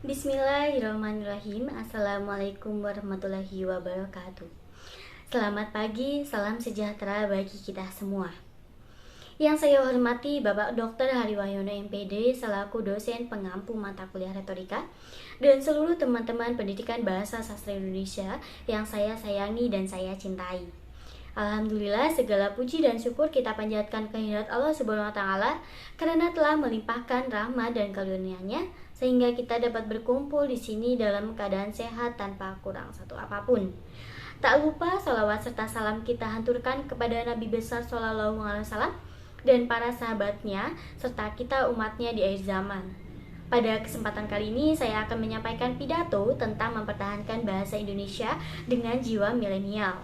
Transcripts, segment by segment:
Bismillahirrahmanirrahim. Assalamualaikum warahmatullahi wabarakatuh. Selamat pagi, salam sejahtera bagi kita semua. Yang saya hormati Bapak Dr. Hariwahyono MPD selaku dosen pengampu mata kuliah retorika dan seluruh teman-teman pendidikan bahasa sastra Indonesia yang saya sayangi dan saya cintai. Alhamdulillah, segala puji dan syukur kita panjatkan kehadirat Allah Subhanahu wa taala karena telah melimpahkan rahmat dan karunia-Nya sehingga kita dapat berkumpul di sini dalam keadaan sehat tanpa kurang satu apapun. Tak lupa salawat serta salam kita hanturkan kepada Nabi besar Shallallahu Alaihi Wasallam dan para sahabatnya serta kita umatnya di akhir zaman. Pada kesempatan kali ini saya akan menyampaikan pidato tentang mempertahankan bahasa Indonesia dengan jiwa milenial.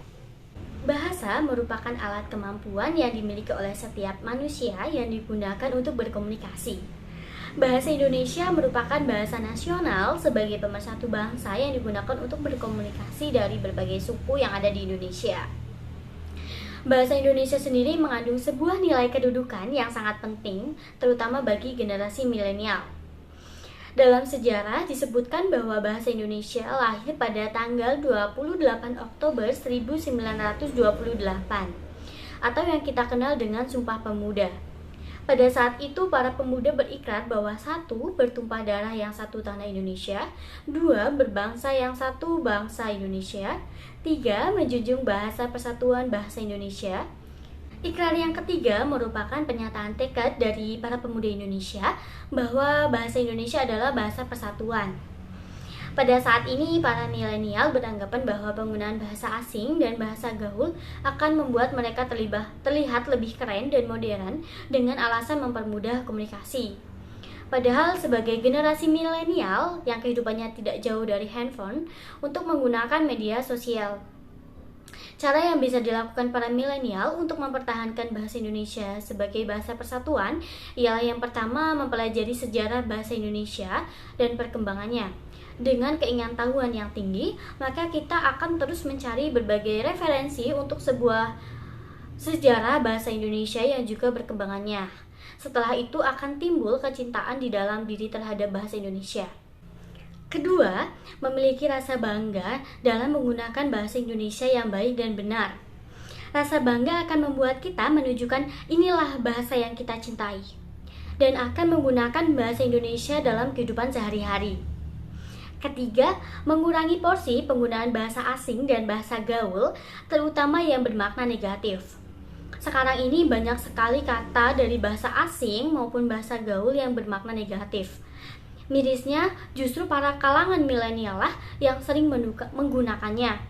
Bahasa merupakan alat kemampuan yang dimiliki oleh setiap manusia yang digunakan untuk berkomunikasi. Bahasa Indonesia merupakan bahasa nasional sebagai pemersatu bangsa yang digunakan untuk berkomunikasi dari berbagai suku yang ada di Indonesia. Bahasa Indonesia sendiri mengandung sebuah nilai kedudukan yang sangat penting, terutama bagi generasi milenial. Dalam sejarah disebutkan bahwa bahasa Indonesia lahir pada tanggal 28 Oktober 1928 atau yang kita kenal dengan Sumpah Pemuda. Pada saat itu para pemuda berikrar bahwa satu, bertumpah darah yang satu tanah Indonesia, dua, berbangsa yang satu bangsa Indonesia, tiga, menjunjung bahasa persatuan bahasa Indonesia. Ikrar yang ketiga merupakan pernyataan tekad dari para pemuda Indonesia bahwa bahasa Indonesia adalah bahasa persatuan. Pada saat ini, para milenial beranggapan bahwa penggunaan bahasa asing dan bahasa gaul akan membuat mereka terlihat lebih keren dan modern dengan alasan mempermudah komunikasi. Padahal sebagai generasi milenial yang kehidupannya tidak jauh dari handphone untuk menggunakan media sosial. Cara yang bisa dilakukan para milenial untuk mempertahankan bahasa Indonesia sebagai bahasa persatuan ialah yang pertama mempelajari sejarah bahasa Indonesia dan perkembangannya. Dengan keingintahuan yang tinggi, maka kita akan terus mencari berbagai referensi untuk sebuah sejarah bahasa Indonesia yang juga perkembangannya. Setelah itu akan timbul kecintaan di dalam diri terhadap bahasa Indonesia. Kedua, memiliki rasa bangga dalam menggunakan bahasa Indonesia yang baik dan benar. Rasa bangga akan membuat kita menunjukkan inilah bahasa yang kita cintai dan akan menggunakan bahasa Indonesia dalam kehidupan sehari-hari. Ketiga, mengurangi porsi penggunaan bahasa asing dan bahasa gaul, terutama yang bermakna negatif. Sekarang ini banyak sekali kata dari bahasa asing maupun bahasa gaul yang bermakna negatif. Mirisnya, justru para kalangan milenial lah yang sering menggunakannya,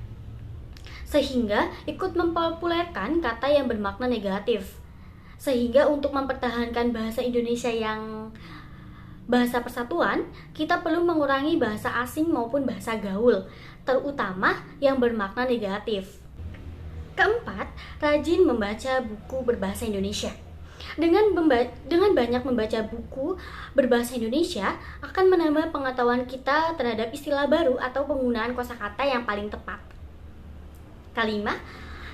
sehingga ikut mempopulerkan kata yang bermakna negatif. Sehingga untuk mempertahankan bahasa Indonesia yang bahasa persatuan, kita perlu mengurangi bahasa asing maupun bahasa gaul, terutama yang bermakna negatif. Keempat, rajin membaca buku berbahasa Indonesia. Dengan banyak membaca buku berbahasa Indonesia akan menambah pengetahuan kita terhadap istilah baru atau penggunaan kosakata yang paling tepat. Kelima,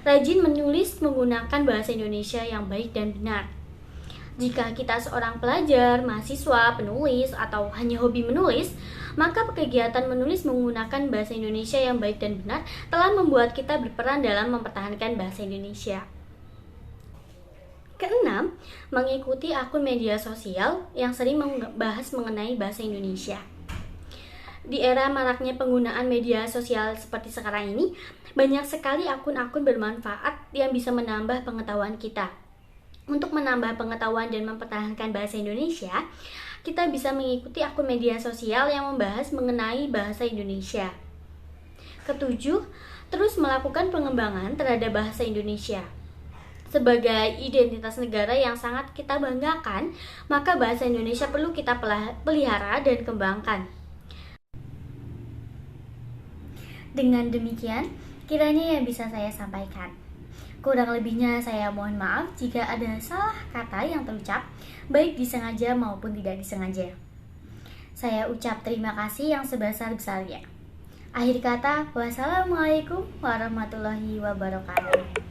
rajin menulis menggunakan bahasa Indonesia yang baik dan benar. Jika kita seorang pelajar, mahasiswa, penulis, atau hanya hobi menulis, maka kegiatan menulis menggunakan bahasa Indonesia yang baik dan benar telah membuat kita berperan dalam mempertahankan bahasa Indonesia. Keenam, mengikuti akun media sosial yang sering membahas mengenai bahasa Indonesia. Di era maraknya penggunaan media sosial seperti sekarang ini, banyak sekali akun-akun bermanfaat yang bisa menambah pengetahuan kita. Untuk menambah pengetahuan dan mempertahankan bahasa Indonesia, kita bisa mengikuti akun media sosial yang membahas mengenai bahasa Indonesia. Ketujuh, terus melakukan pengembangan terhadap bahasa Indonesia. Sebagai identitas negara yang sangat kita banggakan, maka bahasa Indonesia perlu kita pelihara dan kembangkan. Dengan demikian, kiranya yang bisa saya sampaikan. Kurang lebihnya saya mohon maaf jika ada salah kata yang terucap, baik disengaja maupun tidak disengaja. Saya ucap terima kasih yang sebesar-besarnya. Akhir kata, wassalamualaikum warahmatullahi wabarakatuh.